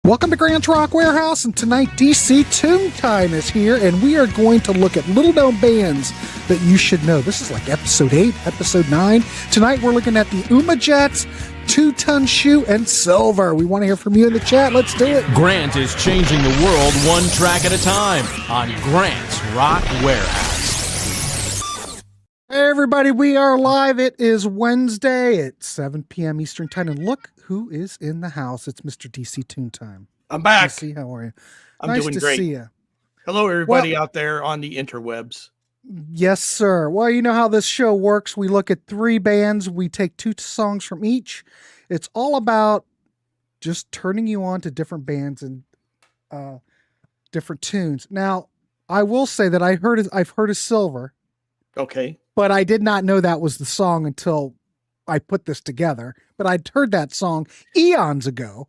Welcome to Grant's Rock Warehouse, and tonight DC Toontime is here, and we are going to look at little-known bands that you should know. This is like episode 8, episode 9. Tonight we're looking at the Uma Jets, 2 Ton Shoe, and Silver. We want to hear from you in the chat. Let's do it. Grant is changing the world one track at a time on Grant's Rock Warehouse. Hey everybody, we are live. It is Wednesday at 7 p.m. Eastern Time, and look who is in the house. It's Mr. DC Toontime. I'm back. DC, how are you? I'm nice doing to great. See you. Hello, everybody out there on the interwebs. Yes, sir. Well, you know how this show works. We look at 3 bands. We take 2 songs from each. It's all about just turning you on to different bands and different tunes. Now, I will say that I've heard of Silver. Okay. But I did not know that was the song until I put this together. But I'd heard that song eons ago.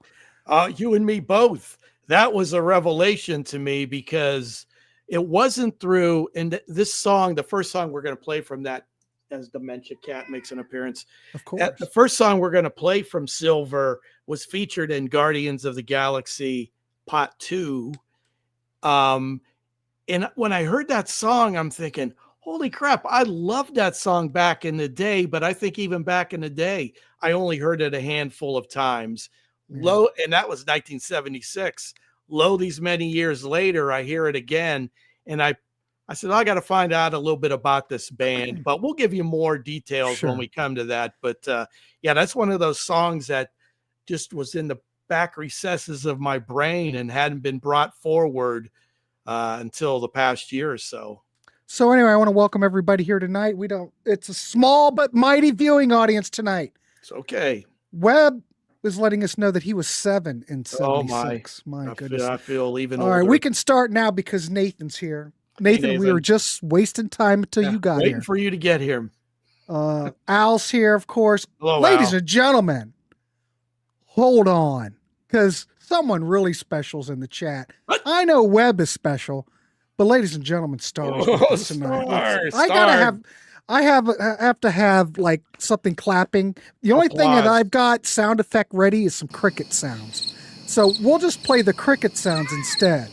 You and me both. That was a revelation to me because it wasn't through, and this song, the first song we're going to play from that, as Dementia Cat makes an appearance. Of course. The first song we're going to play from Silver was featured in Guardians of the Galaxy Part 2. And when I heard that song, I'm thinking, holy crap, I loved that song back in the day, but I think even back in the day, I only heard it a handful of times. Low, and that was 1976. Lo, these many years later, I hear it again, and I said, I got to find out a little bit about this band, but we'll give you more details when we come to that. But yeah, that's one of those songs that just was in the back recesses of my brain and hadn't been brought forward until the past year or so. So anyway, I want to welcome everybody here tonight. It's a small but mighty viewing audience tonight. It's okay. Webb is letting us know that he was 7 in 76. Oh my goodness. I feel even All older. right, we can start now because Nathan's here. Nathan, we were just wasting time until you got waiting here. for you to get here. Al's here, of course. Hello, ladies Al. and gentlemen, hold on, because someone really special's in the chat. What? I know Webb is special, but ladies and gentlemen, stars with us tonight. I have to have like something clapping. The only thing that I've got sound effect ready is some cricket sounds. So we'll just play the cricket sounds instead.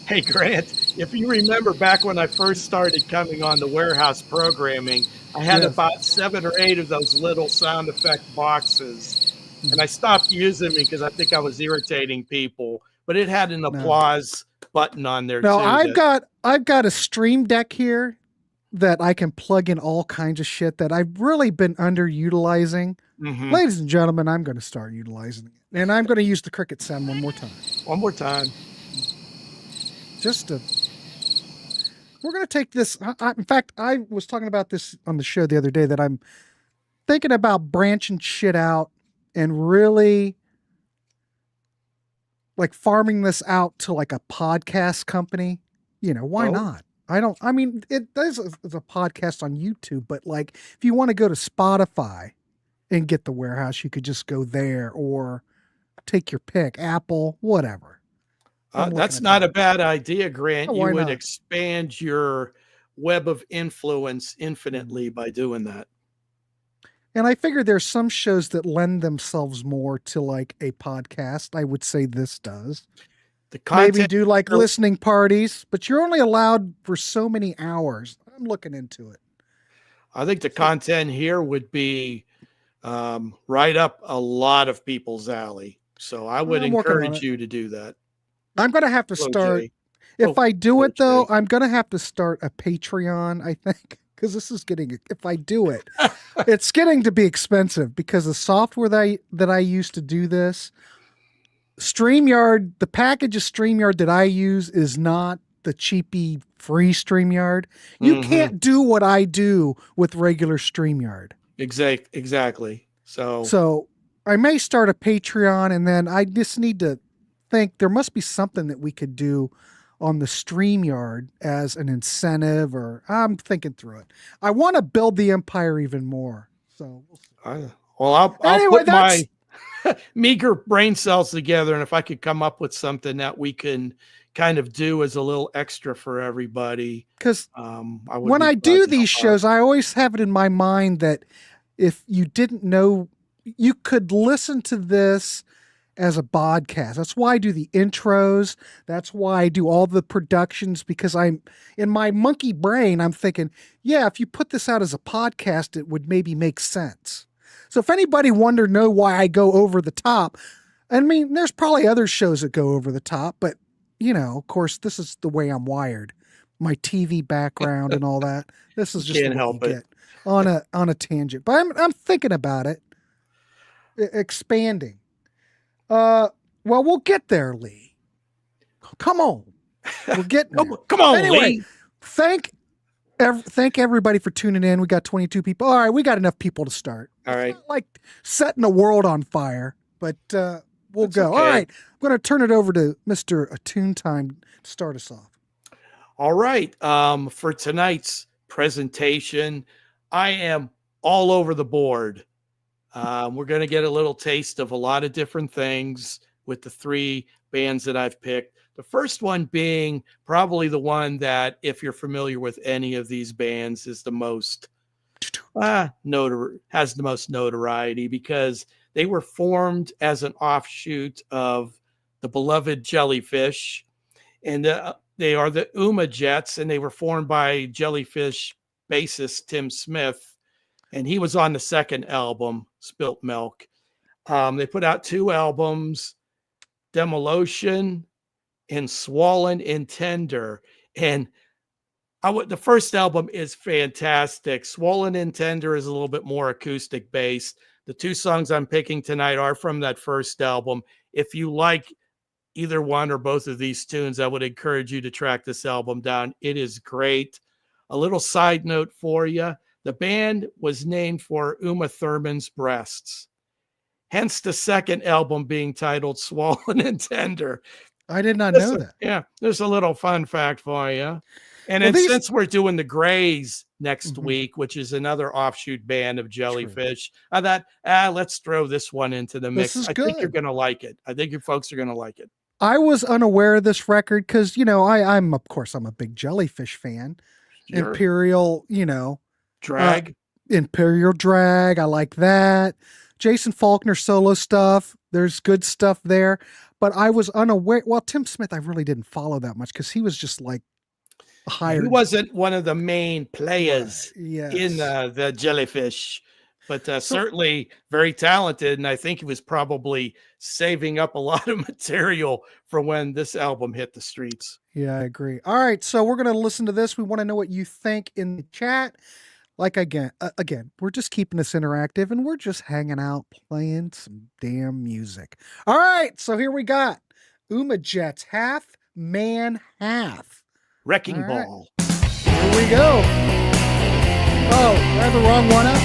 Hey, Grant, if you remember back when I first started coming on the Warehouse programming, I had about 7 or 8 of those little sound effect boxes. And I stopped using them because I think I was irritating people. But it had an applause button on there too. I've got a Stream Deck here that I can plug in all kinds of shit that I've really been underutilizing. Mm-hmm. Ladies and gentlemen, I'm going to start utilizing it. And I'm going to use the cricket sound one more time. One more time. We're going to take this. In fact, I was talking about this on the show the other day that I'm thinking about branching shit out and really like farming this out to like a podcast company. You know, why not? It is a podcast on YouTube, but like if you want to go to Spotify and get the Warehouse, you could just go there or take your pick, Apple, whatever. That's not a bad idea, Grant. You would expand your web of influence infinitely by doing that. And I figure there's some shows that lend themselves more to like a podcast. I would say this does. The content, maybe do like listening parties, but you're only allowed for so many hours. I'm looking into it. I think the content here would be right up a lot of people's alley. So I would encourage you to do that. I'm going to have to start. If I do it, though, I'm going to have to start a Patreon, I think, because this is if I do it, it's getting to be expensive because the software that I use to do this, StreamYard, the package of StreamYard that I use is not the cheapy free StreamYard. You can't do what I do with regular StreamYard. Exactly. So I may start a Patreon, and then I just need to think there must be something that we could do on the StreamYard as an incentive, or I'm thinking through it. I want to build the empire even more. So, I'll put my meager brain cells together, and if I could come up with something that we can kind of do as a little extra for everybody. Because when I do these shows, I always have it in my mind that if you didn't know, you could listen to this as a podcast. That's why I do the intros. That's why I do all the productions, because I'm in my monkey brain. I'm thinking, yeah, if you put this out as a podcast, it would maybe make sense. So if anybody know why I go over the top, I mean, there's probably other shows that go over the top, but of course, this is the way I'm wired. My TV background and all that. This is just Can't the way help you it. get on a tangent. But I'm thinking about it, expanding. Well, we'll get there, Lee. Come on, we're getting there. Come on, anyway, Lee. Thank everybody for tuning in. We got 22 people. All right, we got enough people to start. All right. It's not like setting the world on fire, but we'll go. Okay. All right, I'm going to turn it over to Mr. Toontime to start us off. All right. For tonight's presentation, I am all over the board. We're going to get a little taste of a lot of different things with the 3 bands that I've picked. The first one being probably the one that, if you're familiar with any of these bands, is the most has the most notoriety, because they were formed as an offshoot of the beloved Jellyfish, and they are the Uma Jets, and they were formed by Jellyfish bassist Tim Smith. And he was on the second album, Spilt Milk. They put out 2 albums, Demolition and Swollen and Tender. And the first album is fantastic. Swollen and Tender is a little bit more acoustic based. The 2 songs I'm picking tonight are from that first album. If you like either one or both of these tunes, I would encourage you to track this album down. It is great. A little side note for you. The band was named for Uma Thurman's breasts, hence the second album being titled Swollen and Tender. I did not know that. Yeah, there's a little fun fact for you. And since we're doing the Grays next week, which is another offshoot band of Jellyfish, I thought, let's throw this one into the mix. I think you're going to like it. I think you folks are going to like it. I was unaware of this record because, I'm a big Jellyfish fan. Sure. Imperial, Drag. Imperial Drag. I like that. Jason Faulkner solo stuff. There's good stuff there. But I was unaware. Well, Tim Smith, I really didn't follow that much because he was just like hired. He wasn't one of the main players in the Jellyfish, but certainly very talented. And I think he was probably saving up a lot of material for when this album hit the streets. Yeah, I agree. All right. So we're going to listen to this. We want to know what you think in the chat. Like, again, we're just keeping this interactive and we're just hanging out, playing some damn music. All right. So here we got Uma Jets, Half Man Half. Wrecking Ball. Here we go. Oh, I have the wrong one up.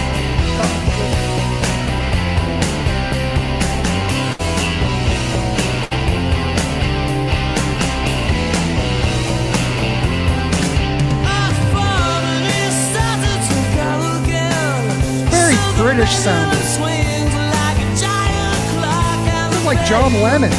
British sound. Looks like John Lennon.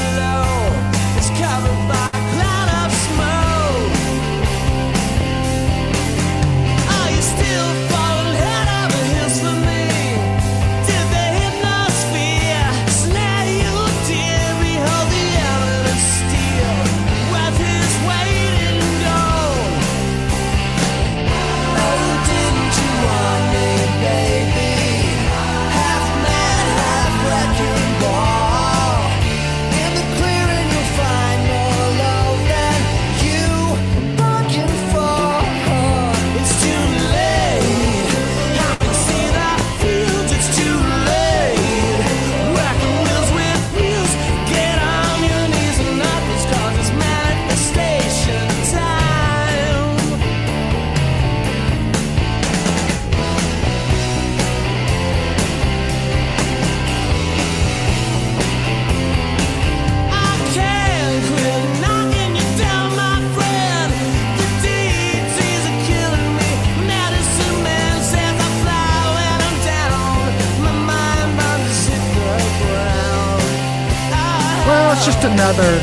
It's just another.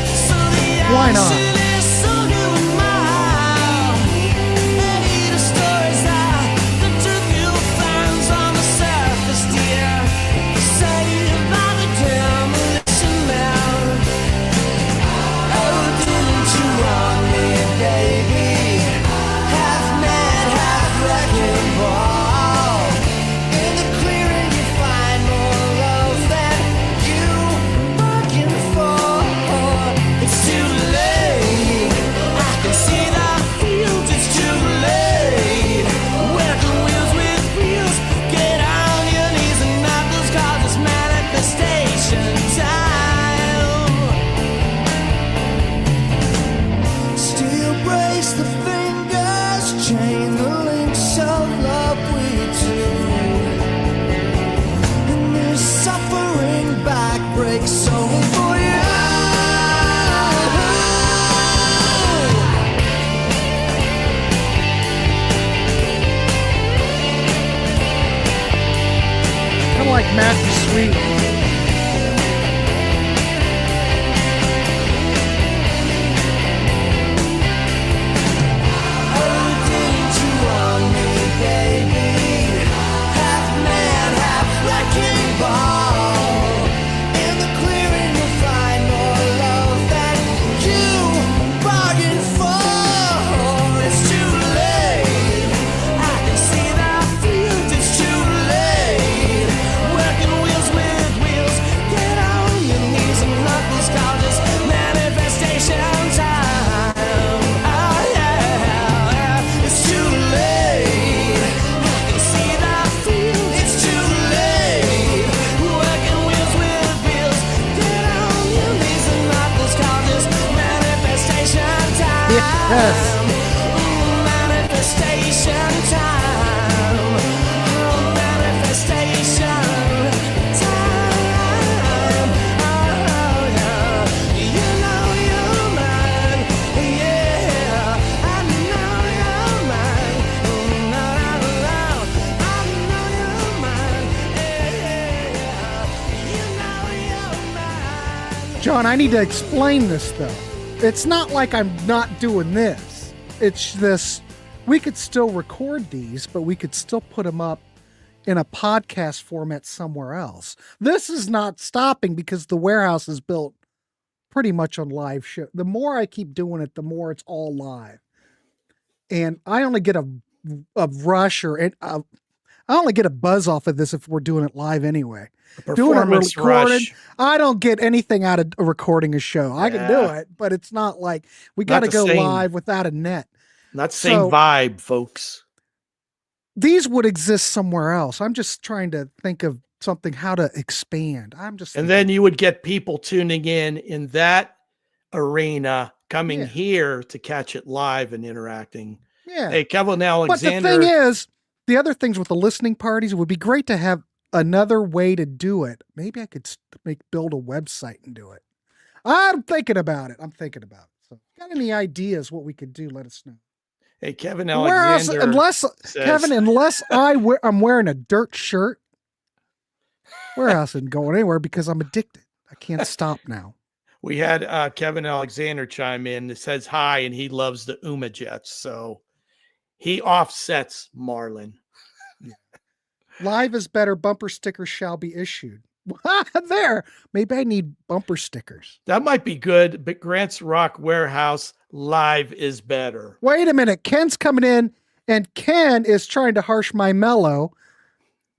Why not? for you. Kind of like Matthew Sweet. Yes. Manifestation time. Manifestation time. Oh, yeah. You know you're mine. Yeah. I know you're mine. No, no, no. I know you're mine. Yeah. You know you're mine. John, I need to explain this though. It's not like I'm not doing this. It's this, we could still record these, but we could still put them up in a podcast format somewhere else. This is not stopping because the Warehouse is built pretty much on live show. The more I keep doing it, the more it's all live. And I only get a rush I only get a buzz off of this if we're doing it live anyway. Performance rush. I don't get anything out of recording a show. I can do it, but it's not like we got to go live without a net. Not the same vibe, folks. These would exist somewhere else. I'm just trying to think of something, how to expand. And then you would get people tuning in that arena, coming here to catch it live and interacting. Yeah. Hey, Kevin Alexander. But the thing is, the other things with the listening parties, it would be great to have another way to do it. Maybe I could build a website and do it. I'm thinking about it. So, got any ideas what we could do? Let us know. Hey, Kevin Alexander. Unless I'm wearing a dirt shirt, Warehouse isn't going anywhere because I'm addicted. I can't stop now. We had Kevin Alexander chime in that says hi, and he loves the Uma Jets. So he offsets Marlin. Live is better. Bumper stickers shall be issued. There. Maybe I need bumper stickers. That might be good, but Grant's Rock Warehouse live is better. Wait a minute. Ken's coming in, and Ken is trying to harsh my mellow.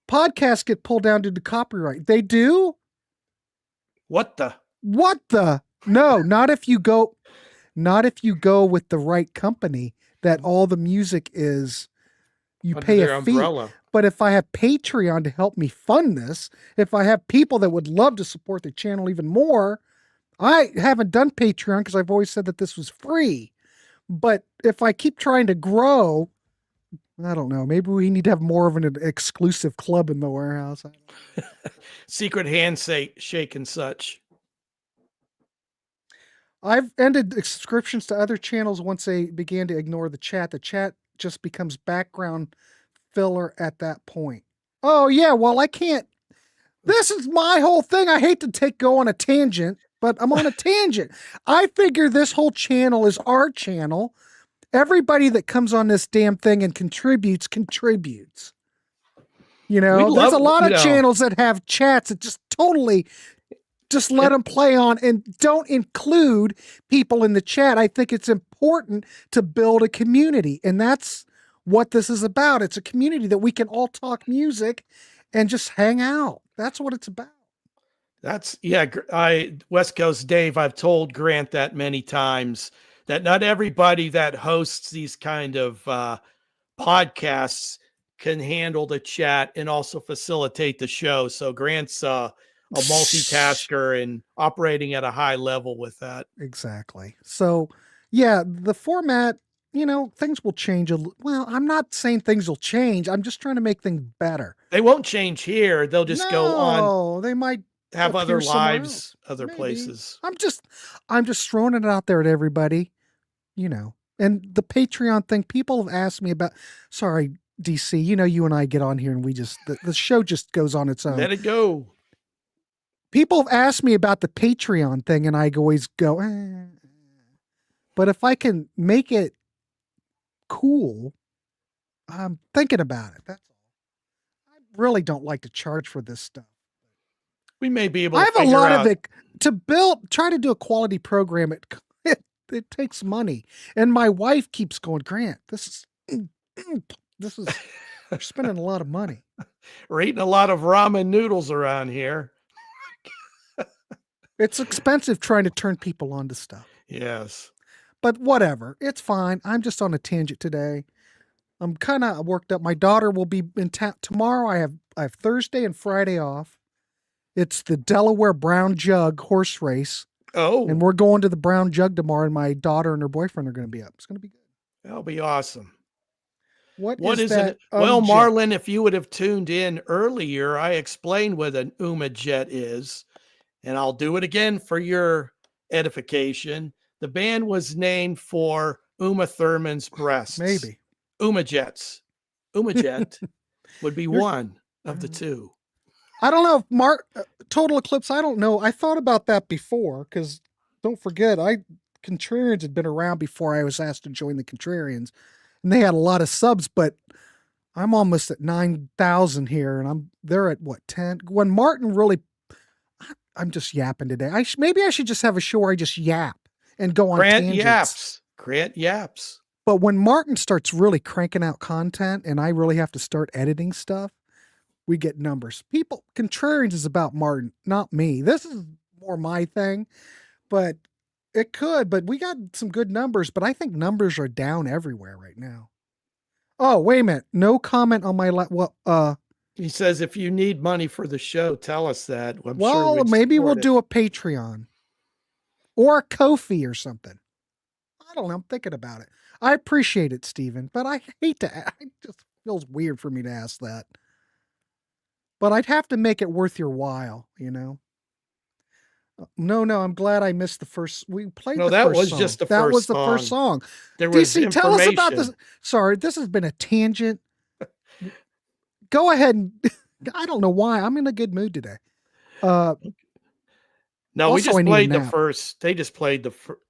Podcasts get pulled down due to copyright. They do? What the? No, not if you go with the right company that all the music is, you Under pay their a fee. umbrella. But if I have Patreon to help me fund this, if I have people that would love to support the channel even more, I haven't done Patreon because I've always said that this was free. But if I keep trying to grow, I don't know. Maybe we need to have more of an exclusive club in the Warehouse. Secret handshake and such. I've ended subscriptions to other channels once they began to ignore the chat. The chat just becomes background filler at that point. Oh yeah, well I can't. This is my whole thing. I hate to go on a tangent, but I'm on a tangent. I figure this whole channel is our channel. Everybody that comes on this damn thing and contributes. You know, there's a lot of channels that have chats that just totally just let them play on and don't include people in the chat. I think it's important to build a community, and that's what this is about. It's a community that we can all talk music and just hang out. That's what it's about. West Coast Dave, I've told Grant that many times, that not everybody that hosts these kind of podcasts can handle the chat and also facilitate the show. So Grant's a multitasker and operating at a high level with that. Exactly. So yeah, the format, you know, things will change. Well, I'm not saying things will change. I'm just trying to make things better. They won't change here. They'll just go on. Oh, they might have other appear somewhere lives, else. other Maybe. places. I'm just throwing it out there to everybody, you know. And the Patreon thing, people have asked me about. Sorry, DC, you know, you and I get on here and we just the show just goes on its own. Let it go. People have asked me about the Patreon thing, and I always go, but if I can make it cool, I'm thinking about it. That's all. I really don't like to charge for this stuff. We may be able I to have a figure lot out. of it to try to do a quality program. It takes money. And my wife keeps going, Grant, this is, you're spending a lot of money. We're eating a lot of ramen noodles around here. It's expensive trying to turn people on to stuff. Yes. But whatever, it's fine. I'm just on a tangent today. I'm kind of worked up. My daughter will be in town tomorrow. I have Thursday and Friday off. It's the Delaware Brown Jug horse race. Oh, And we're going to the Brown Jug tomorrow, and my daughter and her boyfriend are going to be up. It's going to be good. that'll be awesome. What is that? it? Well, jet? Marlon, if you would have tuned in earlier, I explained what an jet is, and I'll do it again for your edification. The band was named for Uma Thurman's breasts. Maybe. Jet would be one of the two. I don't know if Total Eclipse. I don't know. I thought about that before because don't forget, Contrarians had been around before I was asked to join the Contrarians, and they had a lot of subs. But I'm almost at 9,000 here, and they're at what 10. When Martin really, I'm just yapping today. Maybe I should just have a show where I just yap and go on tangents. Grant yaps. But when Martin starts really cranking out content, and I really have to start editing stuff, we get numbers. Contrarians is about Martin, not me. This is more my thing, but it could. But we got some good numbers, but I think numbers are down everywhere right now. Oh, wait a minute. No comment on my He says, if you need money for the show, tell us that. Maybe we'll do a Patreon or a Ko-fi or something. I don't know. I'm thinking about it. I appreciate it, Steven, but I hate to. It just feels weird for me to ask that. But I'd have to make it worth your while, you know. No, I'm glad I missed the first. We played the first song. That was the first song. There was DC, tell us about this. Sorry, this has been a tangent. Go ahead and I don't know why. I'm in a good mood today. No, we just played the first.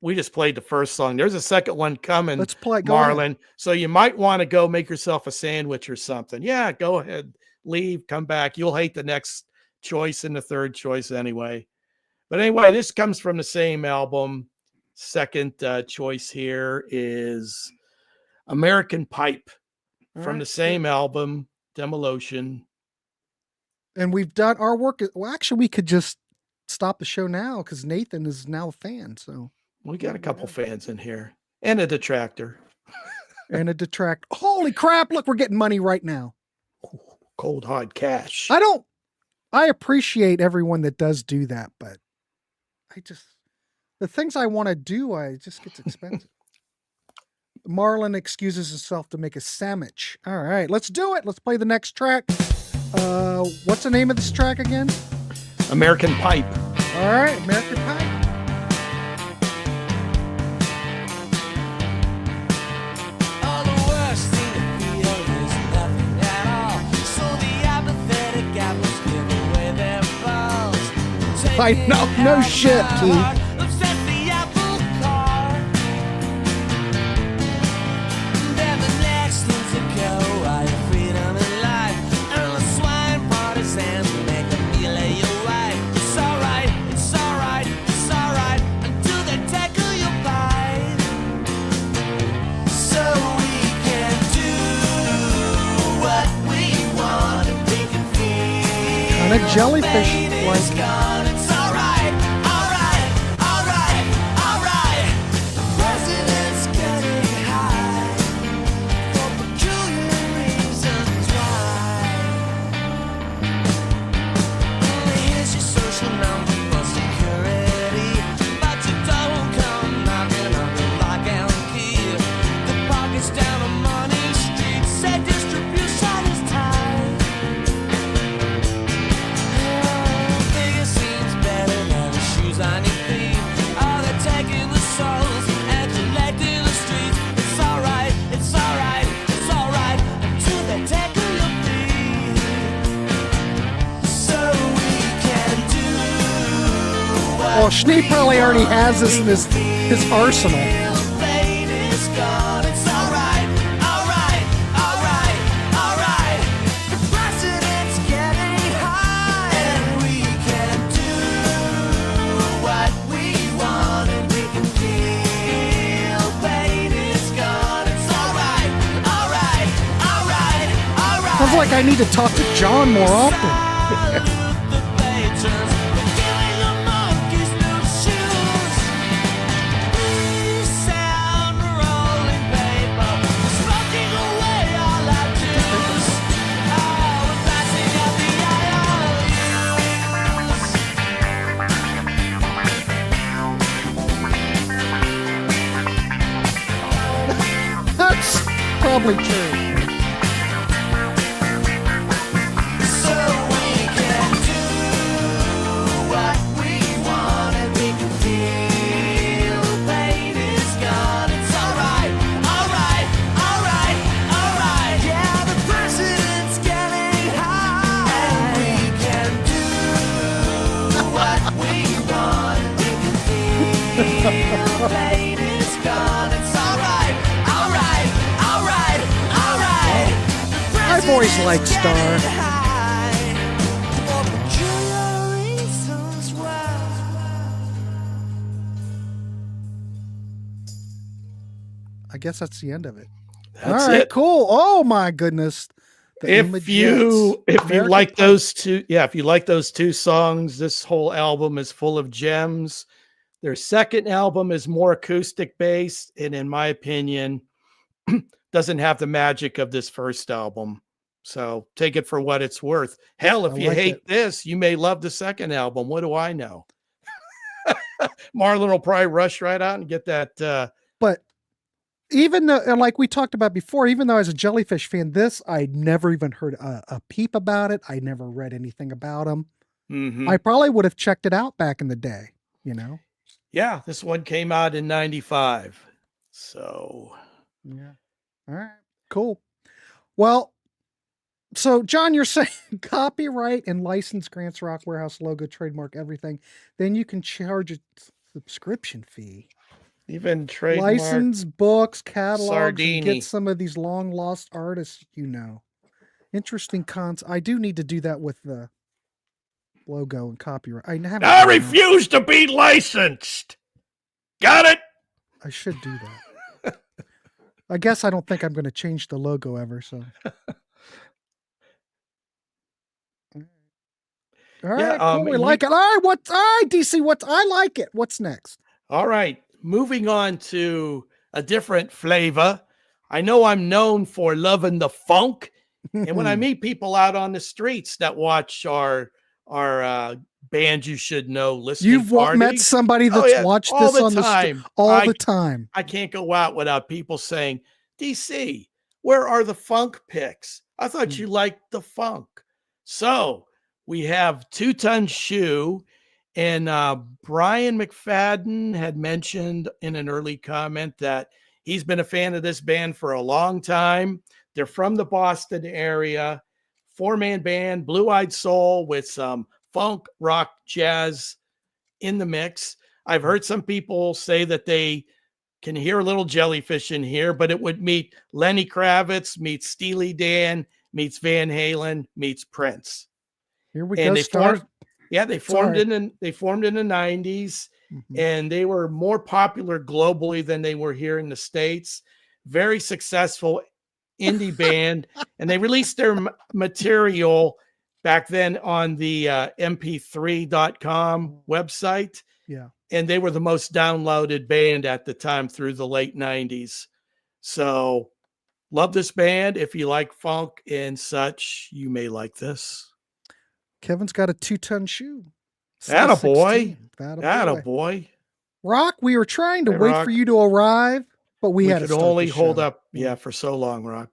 We just played the first song. There's a second one coming. Let's play, Marlon. So you might want to go make yourself a sandwich or something. Yeah, go ahead. Leave, come back. You'll hate the next choice and the third choice anyway. But anyway, this comes from the same album. Second choice here is American Pipe from the same album, Demolition. And we've done our work. Well, actually, we could just stop the show now because Nathan is now a fan. So we got a couple fans in here and a detractor. Holy crap. Look, we're getting money right now. Cold hard cash. I appreciate everyone that does do that, but the things I want to do, it just gets expensive. Marlon excuses himself to make a sandwich. All right, let's do it. Let's play the next track. What's the name of this track again? American Pipe. All right, American Pipe. I know, no shit, Keith. Kind of jellyfish like. Biggest Schnee probably already has this in his arsenal. Sounds like I need to talk to John more often. That's probably true. I've always liked Star. I guess that's the end of it. All right, cool. Oh my goodness. If you like those two, if you like those two songs, this whole album is full of gems. Their second album is more acoustic based, and in my opinion, doesn't have the magic of this first album. So take it for what it's worth. Hell, if you hate this, you may love the second album. What do I know? Marlon will probably rush right out and get that. But even though, like we talked about before, even though I was a Jellyfish fan, this I never even heard a peep about it. I never read anything about them. Mm-hmm. I probably would have checked it out back in the day, you know? Yeah, this one came out in 95. So, yeah. All right, cool. Well, so John, you're saying copyright and license grants Rock Warehouse logo, trademark, everything. Then you can charge a subscription fee. Even trademark license books, catalogs, Sardini. get some of these long lost artists, you know. Interesting I do need to do that with the logo and copyright. I refuse to be licensed. Got it? I should do that. I guess I don't think I'm going to change the logo ever, so. All right, cool. We like it. All right, DC, I like it. What's next? All right, moving on to a different flavor. I know I'm known for loving the funk, and when I meet people out on the streets that watch our band you should know listening You've party, met somebody that's watched this on the time. All the time. I can't go out without people saying, DC, where are the funk picks? I thought you liked the funk. So we have 2 Ton Shoe, and Brian McFadden had mentioned in an early comment that he's been a fan of this band for a long time. They're from the Boston area, 4-man band, Blue-Eyed Soul with some funk, rock, jazz in the mix. I've heard some people say that they can hear a little Jellyfish in here, but it would meet Lenny Kravitz, meets Steely Dan, meets Van Halen, meets Prince. Here we go. They formed in the 90s, and they were more popular globally than they were here in the States. Very successful indie band, and they released their material back then on the mp3.com website. Yeah. And they were the most downloaded band at the time through the late 90s. So love this band. If you like funk and such, you may like this. Kevin's got a 2 Ton Shoe. Attaboy. Attaboy. Rock, we were trying to wait for you to arrive, but we had to only hold up for so long, Rock.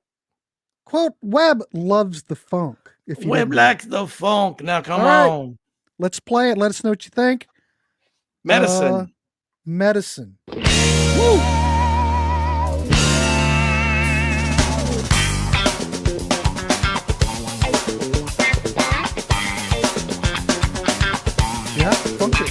Quote, Webb loves the funk. If you Webb likes the funk. Now come on. Let's play it. Let us know what you think. Medicine. Medicine. Woo! Yeah, funky.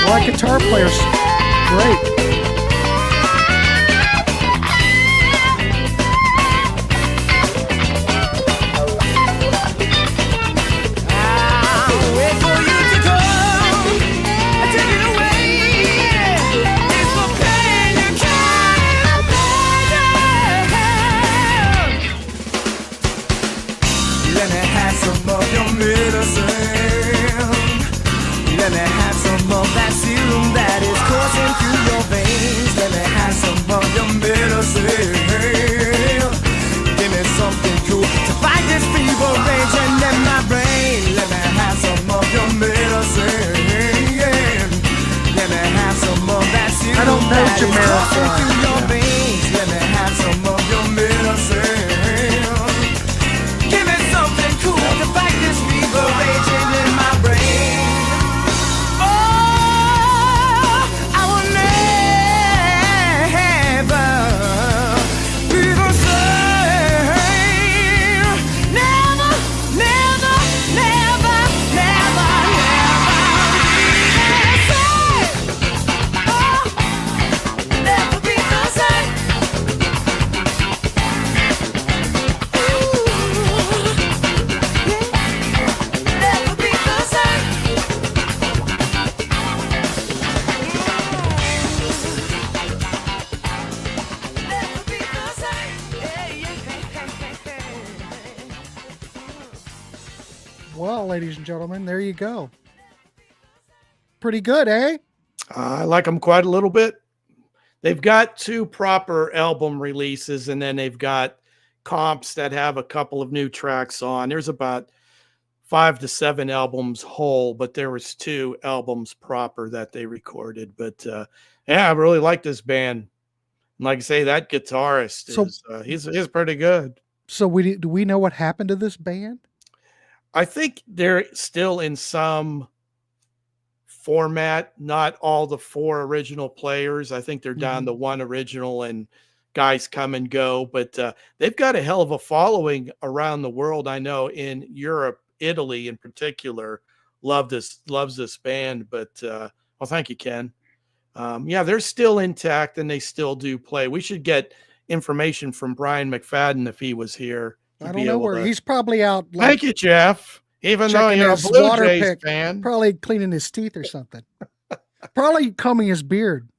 Well, that guitar player's great. Let me have some of that serum that is coursing through your veins. Let me have some of your medicine. Give me something cool to fight this fever raging in my brain. Let me have some of your medicine. Let me have some of that serum I don't know that is Jamaica. coursing through your veins. Let me have some of your medicine. Give me something cool to fight this fever raging in my brain. Well, ladies and gentlemen, there you go. Pretty good, eh? I like them quite a little bit. They've got 2 proper album releases, and then they've got comps that have a couple of new tracks on. There's about 5 to 7 albums whole, but there was 2 albums proper that they recorded. But yeah, I really like this band. And like I say, that guitarist he's pretty good. So do we know what happened to this band? I think they're still in some format, not all the 4 original players. I think they're down to 1 original and guys come and go, but they've got a hell of a following around the world. I know in Europe, Italy in particular, loves this band. But well, thank you, Ken. Yeah, they're still intact and they still do play. We should get information from Brian McFadden if he was here. I don't know where he's probably out. Thank you, Jeff. Even though you're a Blue Jays fan, probably cleaning his teeth or something. Probably combing his beard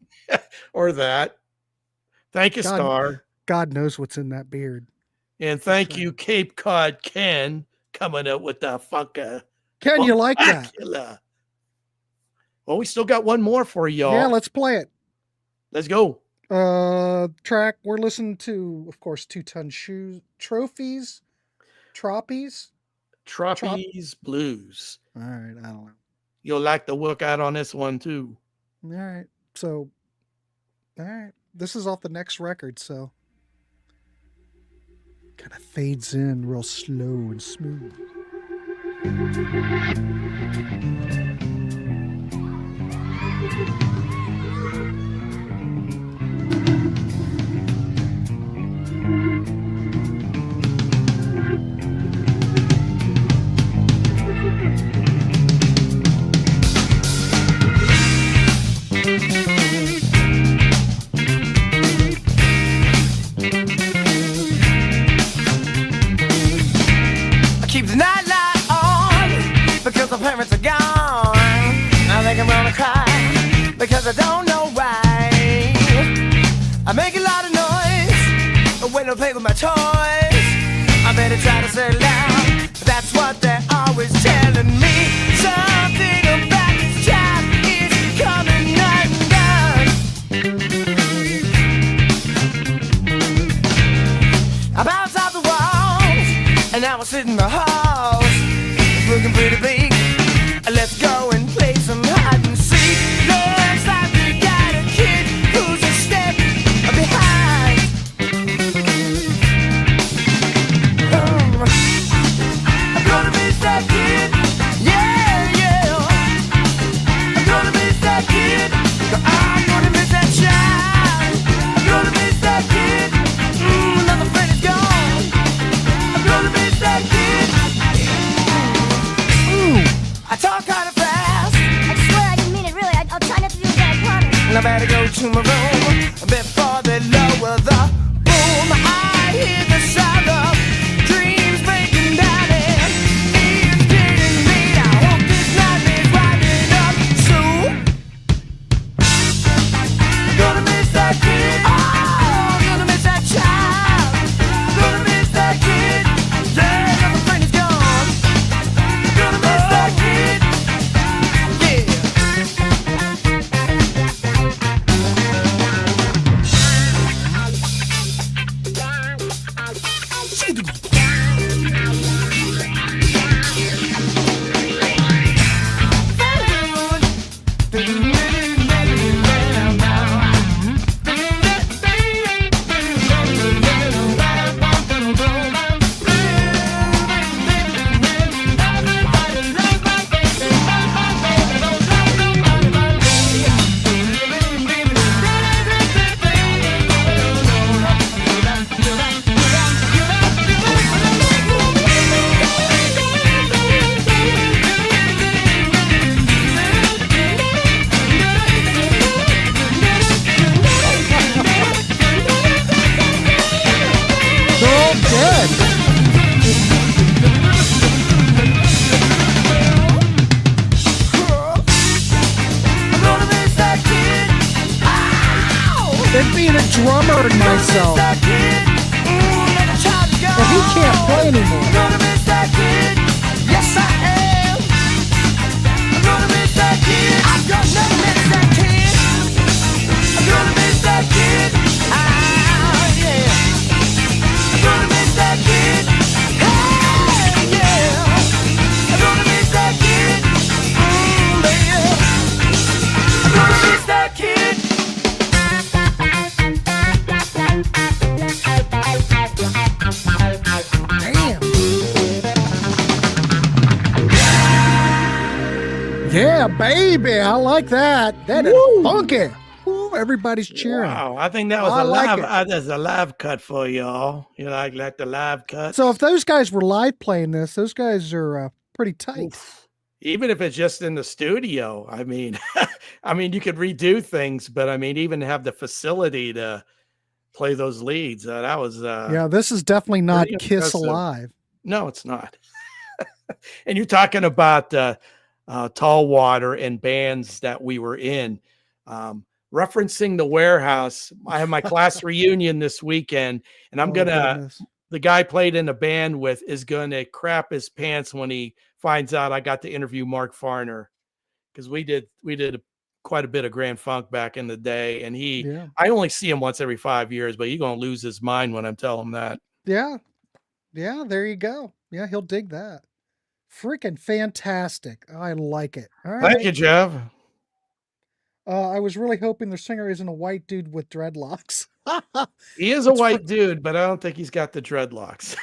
or that. Thank you, Star. God knows what's in that beard. And thank you, Cape Cod Ken, coming up with the funka. Ken, you like that? Well, we still got one more for y'all. Yeah, let's play it. Let's go. Track we're listening to, of course, 2 Ton Shoes, Trophies Blues. All right, I don't know. You'll like the workout on this one too. All right, so, all right, this is off the next record, so kind of fades in real slow and smooth. Keep the nightlight on because the parents are gone. I think I'm gonna cry because I don't know why. I make a lot of noise when I play with my toys. I better try to settle down. That's what they're always telling me. Something about this job is coming undone. I bounce off the walls and now I sit in the halls. It's looking pretty big. Let's go and play some hide and seek. Looks like we got a kid who's a step behind. I'm gonna miss that kid. Yeah, yeah. I'm gonna miss that kid. I'm gonna miss that child. I'm gonna miss that kid. Another friend is gone. I'm gonna miss that kid. I talk kind of fast. I swear I didn't mean it, really. I'll try not better go to my room before they lower the boom. I hear the sound of dreams breaking down and fears getting me. I hope this night is winding up soon. Gonna miss that kid. Oh, gonna miss that child. Gonna miss that kid. Yeah, my friend is gone. Gonna miss that kid. And being a drummer in myself. But he can't play anymore. Yes, I am. I'm gonna miss that kid. I'm gonna miss that kid. I'm gonna miss that kid. Ah, yeah. I'm gonna miss that kid. Hey, yeah. I'm gonna miss that kid. Baby. I'm gonna miss that kid. Yeah, baby. I like that. That is funky. Ooh, everybody's cheering. Wow, I think that was I a like live. That's a live cut for y'all. You like the live cut. So if those guys were live playing this, those guys are pretty tight. Oof. Even if it's just in the studio, I mean, I mean, you could redo things, but I mean, even have the facility to play those leads. That was yeah. This is definitely not pretty Kiss impressive. Alive. No, it's not. And you're talking about Tall Water and bands that we were in. Referencing the Warehouse, I have my class reunion this weekend, and I'm goodness. the guy I played in a band with is gonna crap his pants when he finds out I got to interview Mark Farner, because we did quite a bit of Grand Funk back in the day, and I only see him once every 5 years, but he's gonna lose his mind when I'm telling him that. Yeah. There you go. Yeah, he'll dig that. Freaking fantastic. I like it. All right. Thank you, Jeff. I was really hoping the singer isn't a white dude with dreadlocks. He is a white dude, but I don't think he's got the dreadlocks.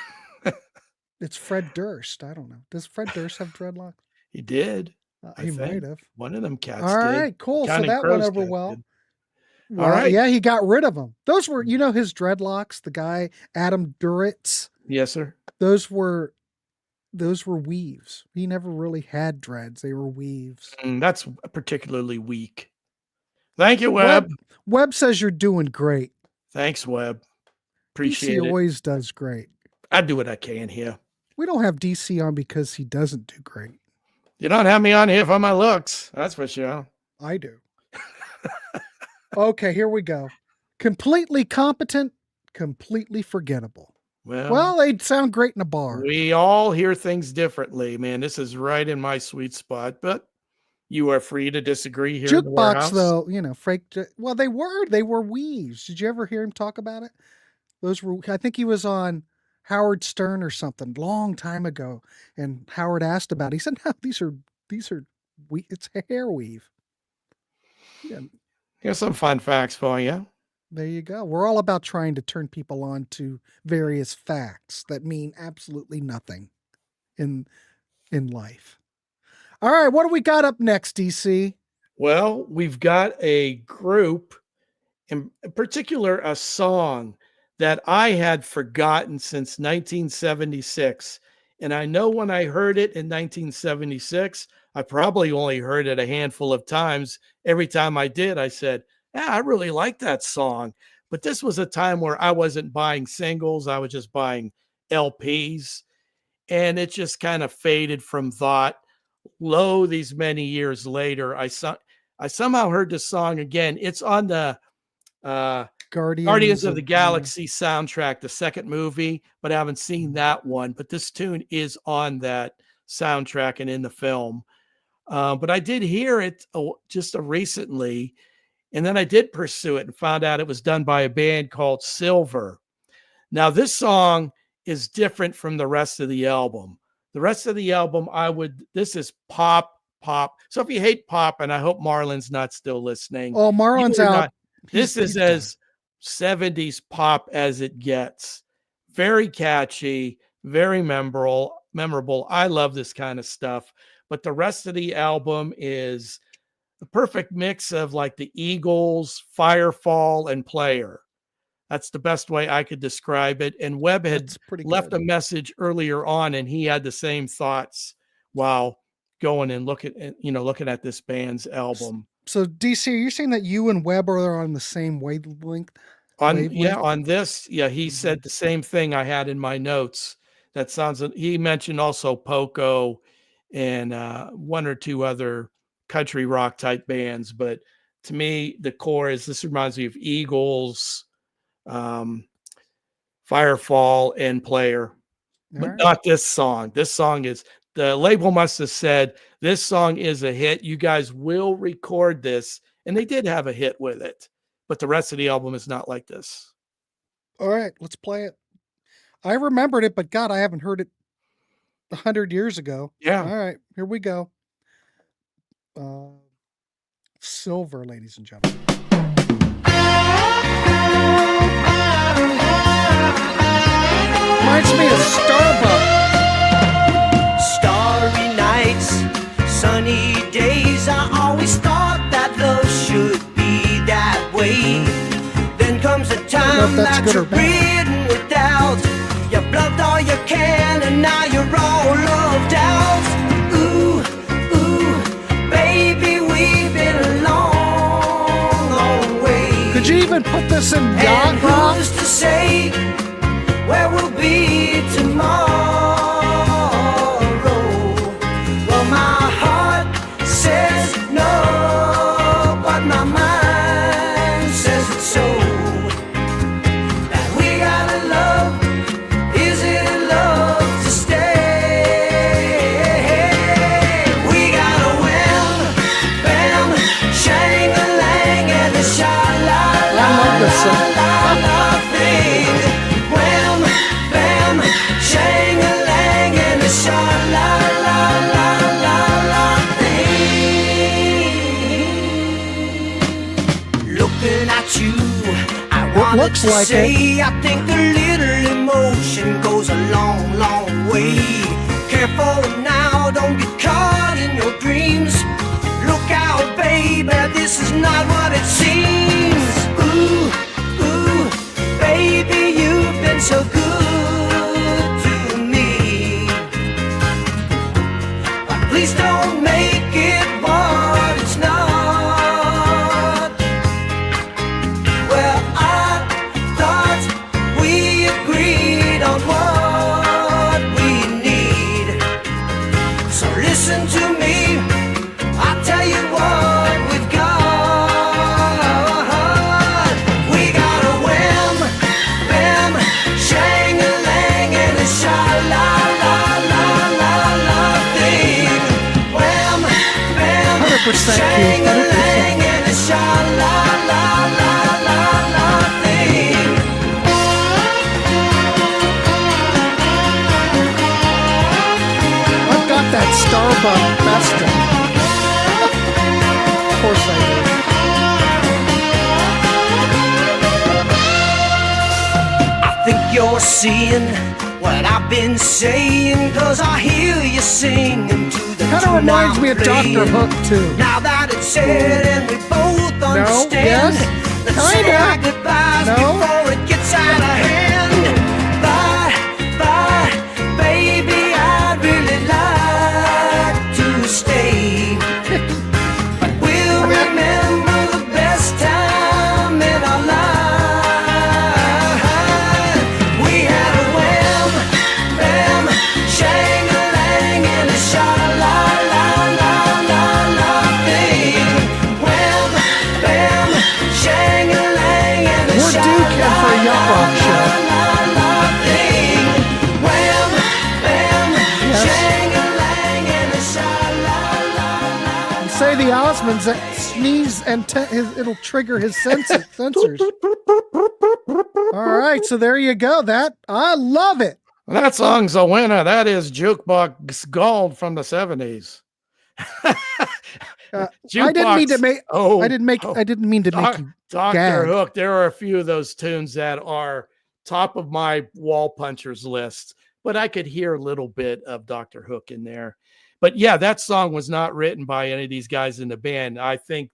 It's Fred Durst. I don't know. Does Fred Durst have dreadlocks? He did. He might have. One of them cats All did. right, cool. So Counting that went Crows over cat well. did. Well, All right. yeah, he got rid of them. Those were, his dreadlocks, the guy, Adam Duritz. Yes, sir. Those were weaves. He never really had dreads. They were weaves. That's particularly weak. Thank you, Webb. Webb says you're doing great. Thanks, Webb. Appreciate DC it. always does great. I do what I can here. We don't have DC on because he doesn't do great. You don't have me on here for my looks. That's for sure. I do. Okay, here we go. Completely competent, completely forgettable. Well, they'd sound great in a bar. We all hear things differently, man. This is right in my sweet spot, but you are free to disagree here. Jukebox, though, Frank. Well, they were weaves. Did you ever hear him talk about it? Those were. I think he was on Howard Stern or something long time ago, and Howard asked about it. He said, "No, these are it's a hair weave." Yeah. Here's some fun facts for you. There you go. We're all about trying to turn people on to various facts that mean absolutely nothing in life. All right, what do we got up next, DC? Well, we've got a group, in particular, a song that I had forgotten since 1976. And I know when I heard it in 1976, I probably only heard it a handful of times. Every time I did, I said, yeah, I really like that song. But this was a time where I wasn't buying singles, I was just buying LPs. And it just kind of faded from thought. Lo, these many years later, I somehow heard the song again. It's on the Guardians of the Galaxy soundtrack, the second movie, but I haven't seen that one. But this tune is on that soundtrack and in the film. But I did hear it just recently, and then I did pursue it and found out it was done by a band called Silver. Now, this song is different from the rest of the album. The rest of the album, this is pop. So if you hate pop, and I hope Marlon's not still listening. Oh, Marlon's out. This is as 70s pop as it gets. Very catchy, very memorable. I love this kind of stuff. But the rest of the album is the perfect mix of like the Eagles, Firefall, and Player. That's the best way I could describe it. And Webb had left a message earlier on, and he had the same thoughts while going and looking at this band's album. So DC, are you saying that you and Webb are on the same wavelength? On this, he said the same thing I had in my notes. He mentioned also Poco and one or two other country rock type bands, but to me, the core this reminds me of Eagles, Firefall, and Player, but not this song. This song the label must have said, this song is a hit. You guys will record this. And they did have a hit with it, but the rest of the album is not like this. All right, let's play it. I remembered it, but God, I haven't heard it 100 years ago. Yeah. All right, here we go. Silver, ladies and gentlemen. Reminds me of Starbucks. Starry nights, sunny days. I always thought that love should be that way. Then comes a time that you're ridden with doubt. You bluffed all you can, and now you're all loved out. Ooh, baby, we've been a long, long way. Could you even put this in yacht rock? Who's to say where we'll be tomorrow? Well, my heart says no, but my mind says it's so. That we gotta love, is it love to stay? We gotta wham, bam, shang-a-lang, and a sha-la-la, la-la-la thing. Wham, bam, shang-a-lang, and a sha-la-la-la-la thing. Looking at you, I wanted to say, I think a little emotion goes a long, long way. Careful now, don't get caught in your dreams. Look out, baby, this is not what it seems. Ooh, baby, you've been so good to me. But please don't make it what it's not. Well, I thought we agreed on what we need. So listen to me, I'll tell you what we've got. We got a wham, bam, shang-a-lang, and a sha-la-la-la-la-la thing. Wham, bam, 100% shang-a-lang, and a sha-la-la-la-la-la thing. I've got that Starbucks Festa. Of course I do. I think you're seeing what I've been saying, 'cause I hear you singing to the Kind of tune reminds I'm me of Dr. playing. Hook, too. Now that it's said and we both understand, yes, let's say kinda. our goodbyes No. before it gets out of hand. Bye, bye, baby, I'd really like to stay. But we'll remember the best times say the Osmonds that sneeze and it'll trigger his sensors. All right, so there you go. That I love it. That song's a winner. That is Jukebox Gold from the 70s. I didn't mean to make. I didn't mean to make you Dr. Hook. There are a few of those tunes that are top of my wall punchers list, but I could hear a little bit of Dr. Hook in there. But yeah, that song was not written by any of these guys in the band. I think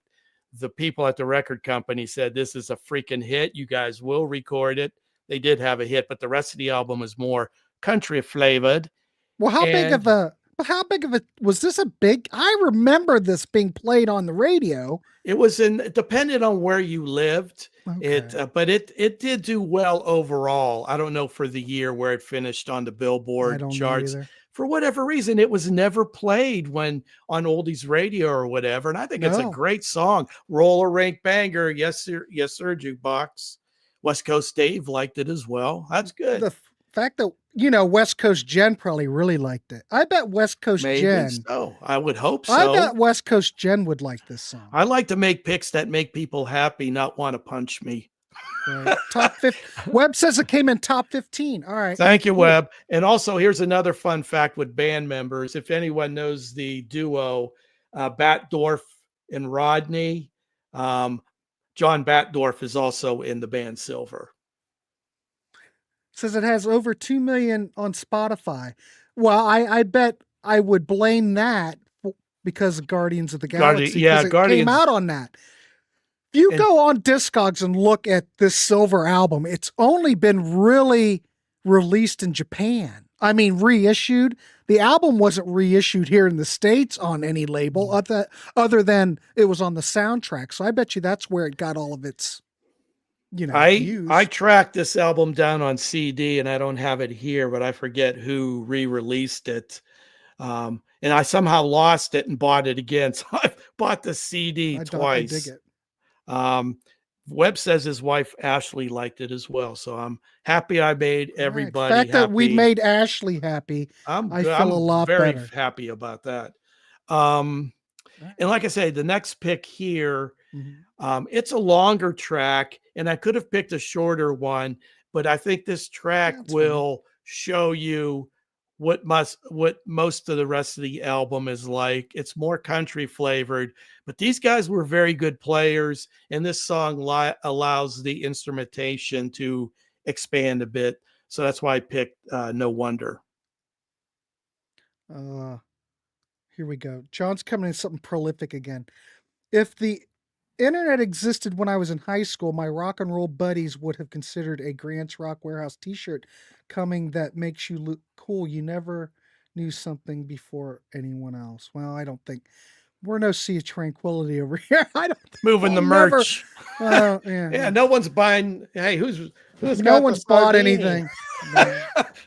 the people at the record company said, this is a freaking hit. You guys will record it. They did have a hit, but the rest of the album is more country flavored. Well, how big of a was this a big? I remember this being played on the radio. It was it depended on where you lived. Okay. But it did do well overall. I don't know for the year where it finished on the Billboard charts. For whatever reason, it was never played on oldies radio or whatever. And I think it's a great song. Roller Rink Banger. Yes, sir. Yes, sir. Jukebox. West Coast Dave liked it as well. That's good. The fact that, West Coast Jen probably really liked it. I bet West Coast Jen. So. I would hope so. I bet West Coast Jen would like this song. I like to make picks that make people happy, not want to punch me. Right. Top 15. Webb says it came in top 15. All right. Thank you, Webb. And also, here's another fun fact with band members. If anyone knows the duo, Batdorf and Rodney, John Batdorf is also in the band Silver. Says it has over 2 million on Spotify. Well, I bet I would blame that because of Guardians of the Galaxy. It came out on that. If you go on Discogs and look at this Silver album, it's only been really released in Japan. I mean, reissued. The album wasn't reissued here in the States on any label other than it was on the soundtrack. So I bet you that's where it got all of its, views. I tracked this album down on CD and I don't have it here, but I forget who re-released it. And I somehow lost it and bought it again. So I bought the CD twice. I dig it. Webb says his wife Ashley liked it as well, so I'm happy I made everybody happy. The fact that we made Ashley happy, I feel a lot very better. Happy about that. And like I say, the next pick here, it's a longer track, and I could have picked a shorter one, but I think this track will show you what most of the rest of the album is like. It's more country flavored, but these guys were very good players, and this song allows the instrumentation to expand a bit. So that's why I picked No Wonder. Here we go. John's coming in something prolific again. If the internet existed when I was in high school, my rock and roll buddies would have considered a Grant's Rock Warehouse t-shirt coming that makes you look cool. You never knew something before anyone else. Well, I don't think we're no Sea of Tranquility over here. I don't moving the merch. Yeah, no one's buying. Hey, who's no one's bought anything.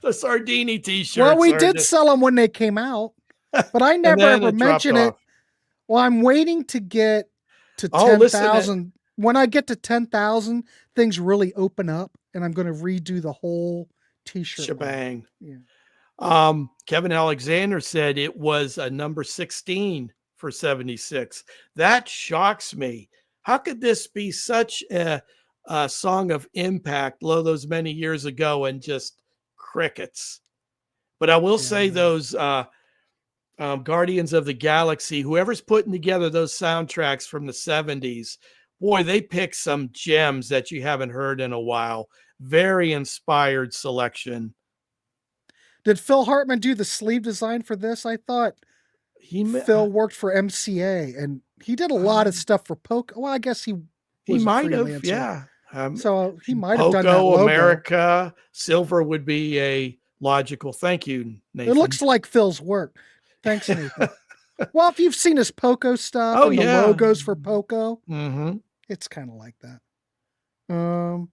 The Sardini t-shirts. Well, we did sell them when they came out, but I never ever mentioned it. Well, I'm waiting to get to 10,000. When I get to 10,000, things really open up, and I'm going to redo the whole t-shirt shebang. Line. Yeah. Kevin Alexander said it was a number 16 for 76. That shocks me. How could this be such a song of impact those many years ago and just crickets? But I will say those Guardians of the Galaxy, whoever's putting together those soundtracks from the 70s, boy, they pick some gems that you haven't heard in a while. Very inspired selection. Did Phil Hartman do the sleeve design for this? I thought Phil worked for MCA, and he did a lot of stuff for Poco. Well, I guess he might have, yeah. So he might have done that logo. America, Silver would be a logical. Thank you, Nathan. It looks like Phil's work. Thanks, Nathan. Well, if you've seen his Poco stuff the logos for Poco, it's kind of like that.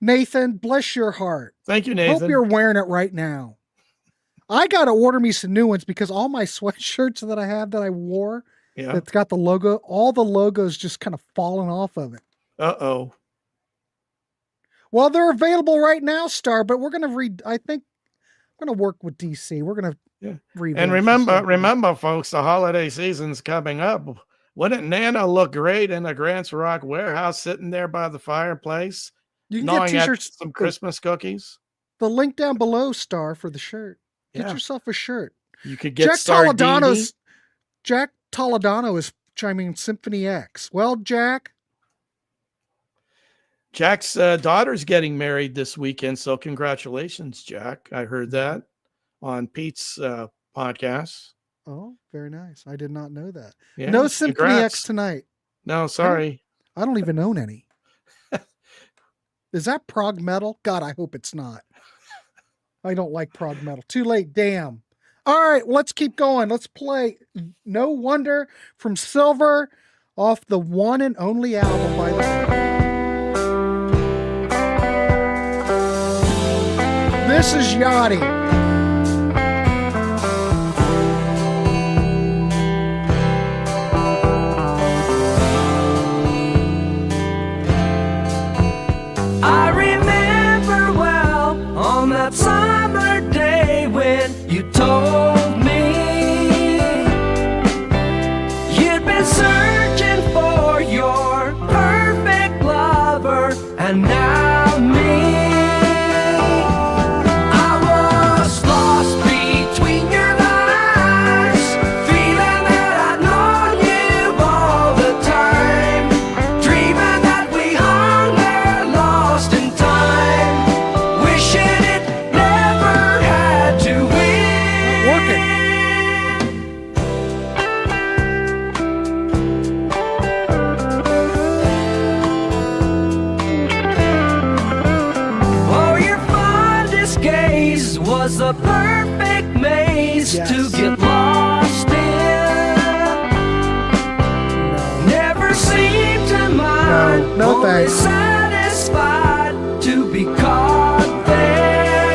Nathan, bless your heart. Thank you, Nathan. Hope you're wearing it right now. I got to order me some new ones because all my sweatshirts that I have that I wore, that's got the logo, all the logos just kind of falling off of it. Uh-oh. Well, they're available right now, Star, but we're going to I think we're going to work with DC. We're going to Yeah. revamps And the store. remember, folks, the holiday season's coming up. Wouldn't Nana look great in a Grants Rock Warehouse sitting there by the fireplace, You can get gnawing at t-shirts. some Christmas cookies? The link down below, Star, for the shirt. Get Yeah. yourself a shirt. You could get Sardini. Jack Toledano is chiming in Symphony X. Well, Jack's daughter's getting married this weekend, so congratulations, Jack. I heard that on Pete's podcast. Oh, very nice. I did not know that. Yeah, No Symphony congrats. X tonight. No, sorry. I don't even own any. Is that prog metal? God, I hope it's not. I don't like prog metal. Too late. Damn. All right, let's keep going. Let's play No Wonder from Silver off the one and only album by the This is Yachty. I remember well on that summer day when you told me you'd been searching for your perfect lover, and now me. I was lost between your eyes, feeling that I'd known you all the time, dreaming that we hung there lost in time, wishing it never had to Oh, your fondest gaze was the perfect maze Yes. to get lost in. Never seemed to mind. No, only thanks. satisfied to be caught there.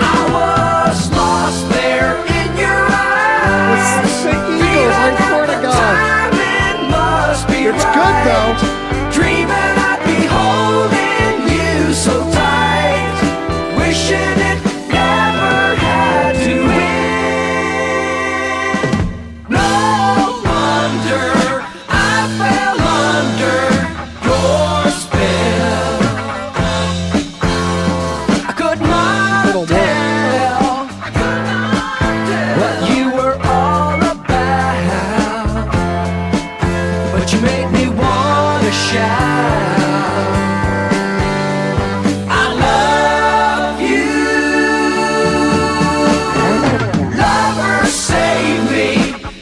I was lost there in your eyes. It's the Eagles, I swear to God. Timing must be It's right. good, though. Dreaming I'd be holding you so tight, wishing it never had to end. No wonder I fell under your spell. I could not Little wolf. tell what you were all about, but you made me wanna shout. I love you. Lover, save me.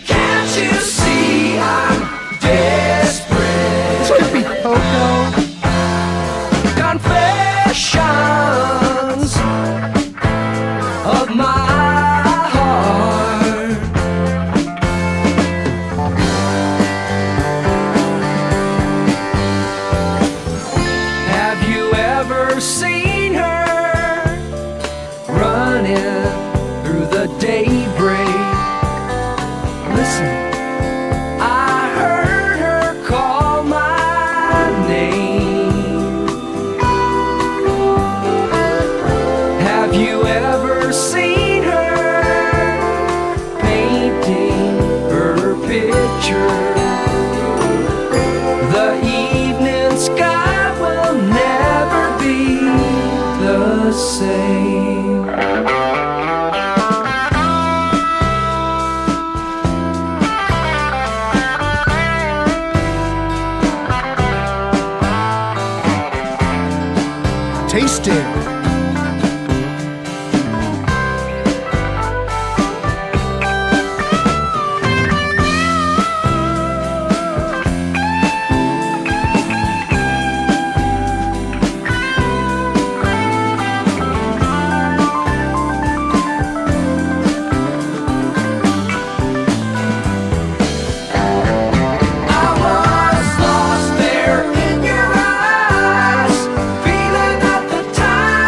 Can't you see I'm desperate? This could be Poco. Confessions of my heart. Have you ever seen her running through the daybreak? Listen, I heard her call my name. Have you ever seen her painting her picture? The evening sky will never be the same. Taste it. I was lost there in your eyes, feeling that the time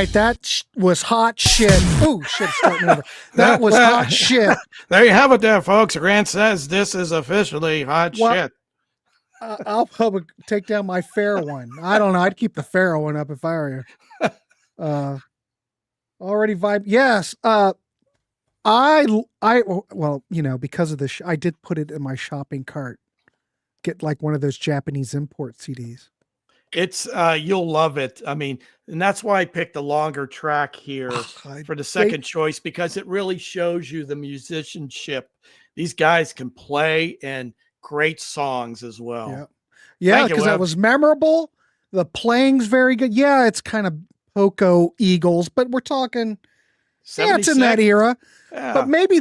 right, that was hot shit. Oh shit, it's starting over. That was hot shit. There you have it, there, folks. Grant says this is officially hot shit. I'll probably take down my fair one. I don't know. I'd keep the fair one up if I were you. Already vibe. Yes. Well, you know, because of this, I did put it in my shopping cart. Get like one of those Japanese import CDs. It's you'll love it. I mean, and that's why I picked a longer track here for the second choice, because it really shows you the musicianship. These guys can play, and great songs as well. Yeah, because that was memorable. The playing's very good. Yeah, it's kind of Poco Eagles, but we're talking it's in that era. Yeah. But maybe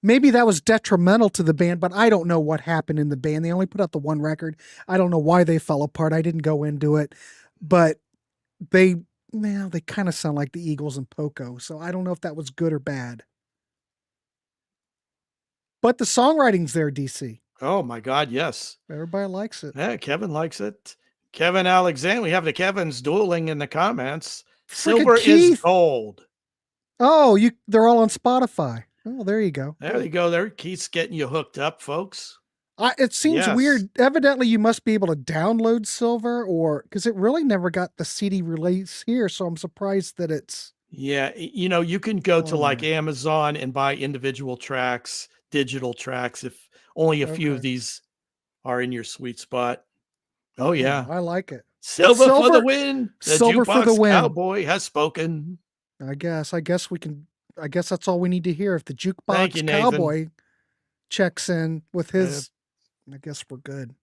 maybe that was detrimental to the band, but I don't know what happened in the band. They only put out the one record. I don't know why they fell apart. I didn't go into it, but they kind of sound like the Eagles and Poco. So I don't know if that was good or bad. But the songwriting's there, DC. Oh my God, yes. Everybody likes it. Yeah, Kevin likes it. Kevin Alexander. We have the Kevins dueling in the comments. Silver is gold. Oh, they're all on Spotify. Oh, there you go. There you go. There, Keith's getting you hooked up, folks. It seems weird. Evidently, you must be able to download Silver, or because it really never got the CD release here. So I'm surprised that it's. Yeah, you know, you can go to like Amazon and buy individual tracks, digital tracks, if only a few of these are in your sweet spot. Oh yeah, I like it. Silver for the win. The Silver for the win. Cowboy has spoken. I guess we can. I guess that's all we need to hear. If the jukebox cowboy checks in with his, I guess we're good.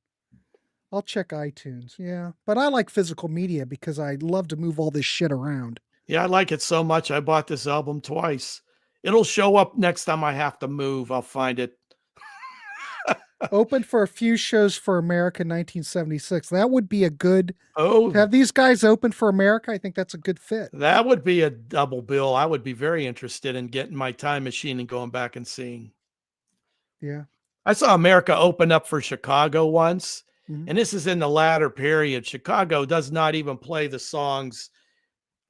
I'll check iTunes. Yeah, but I like physical media because I love to move all this shit around. Yeah, I like it so much. I bought this album twice. It'll show up next time I have to move. I'll find it. Opened for a few shows for America in 1976. That would be a good. Have these guys open for America? I think that's a good fit. That would be a double bill. I would be very interested in getting my time machine and going back and seeing. Yeah. I saw America open up for Chicago once, and this is in the latter period. Chicago does not even play the songs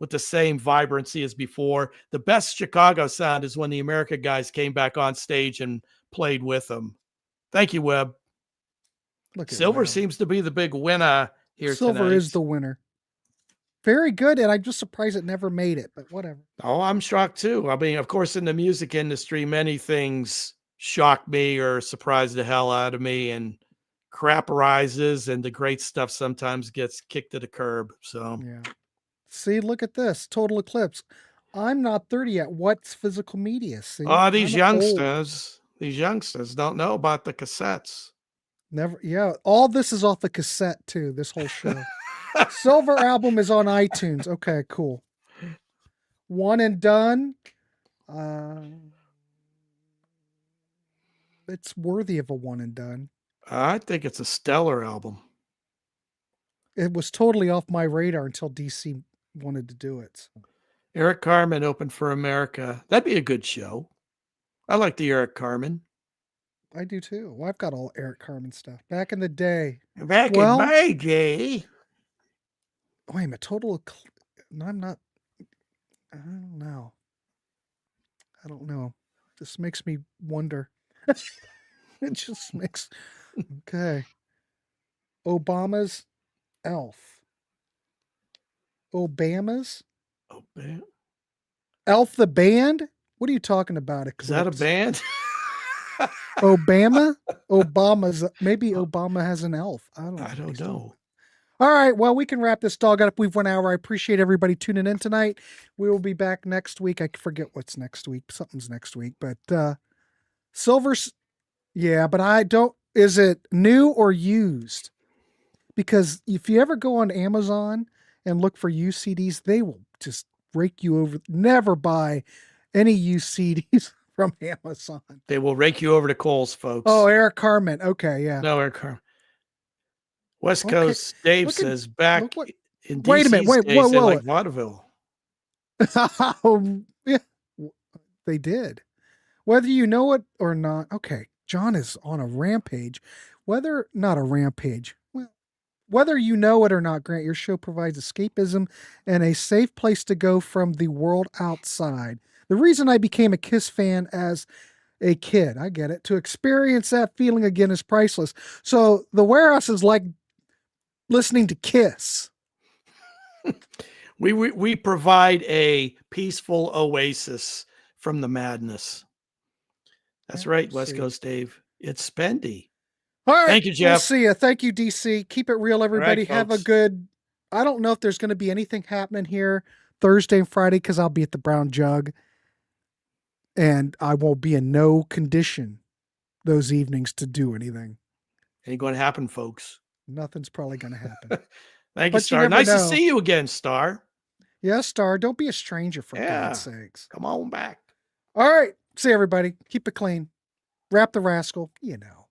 with the same vibrancy as before. The best Chicago sound is when the America guys came back on stage and played with them. Thank you, Webb. Silver seems to be the big winner here tonight. Silver is the winner. Very good, and I'm just surprised it never made it, but whatever. Oh, I'm shocked too. I mean, of course, in the music industry, many things shock me or surprise the hell out of me, and crap arises, and the great stuff sometimes gets kicked to the curb. So yeah. See, look at this. Total Eclipse. I'm not 30 yet. What's physical media? See? These youngsters. These youngsters don't know about the cassettes. Never. Yeah. All this is off the cassette too. This whole show. Silver album is on iTunes. Okay, cool. One and Done. It's worthy of a one and done. I think it's a stellar album. It was totally off my radar until DC wanted to do it. Eric Carmen opened for America. That'd be a good show. I like the Eric Carmen. I do too. Well, I've got all Eric Carmen stuff. Back in the day. Back in my day. Wait a minute. Total. No, I'm not. I don't know. This makes me wonder. It just makes. Okay. Obama's Elf. Obama's? Elf the band? What are you talking about? Is that a band? Obama's maybe Obama has an elf. I don't know. All right, well, we can wrap this dog up. We've 1 hour. I appreciate everybody tuning in tonight. We will be back next week. I forget what's next week. Something's next week, but Silver's, yeah, but I don't. Is it new or used? Because if you ever go on Amazon and look for used CDs, they will just rake you over. Never buy any used CDs from Amazon. They will rake you over to Kohl's, folks. Oh, Eric Carmen. Okay, yeah. No, Eric Carmen. West Coast Dave says back in DC. Wait a minute. Whoa. Like vaudeville. Yeah, they did. Whether you know it or not. Okay, John is on a rampage. Whether not a rampage. Well, Whether you know it or not, Grant, your show provides escapism and a safe place to go from the world outside. The reason I became a Kiss fan as a kid, I get it, to experience that feeling again is priceless. So the Warehouse is like listening to Kiss. We provide a peaceful oasis from the madness. That's right, West Coast Dave. It's spendy. All right. Thank you, Jeff. We'll see you. Thank you, DC. Keep it real, everybody. Right, have a folks. good. I don't know if there's going to be anything happening here Thursday and Friday because I'll be at the Brown Jug, and I won't be in no condition those evenings to do anything. Ain't going to happen, folks. Nothing's probably going to happen. Thank you, But you Star. never Nice to know. see you again, Star. Yeah, Star. Don't be a stranger for Yeah. God's sakes. Come on back. All right. See you, everybody. Keep it clean. Wrap the rascal. You know.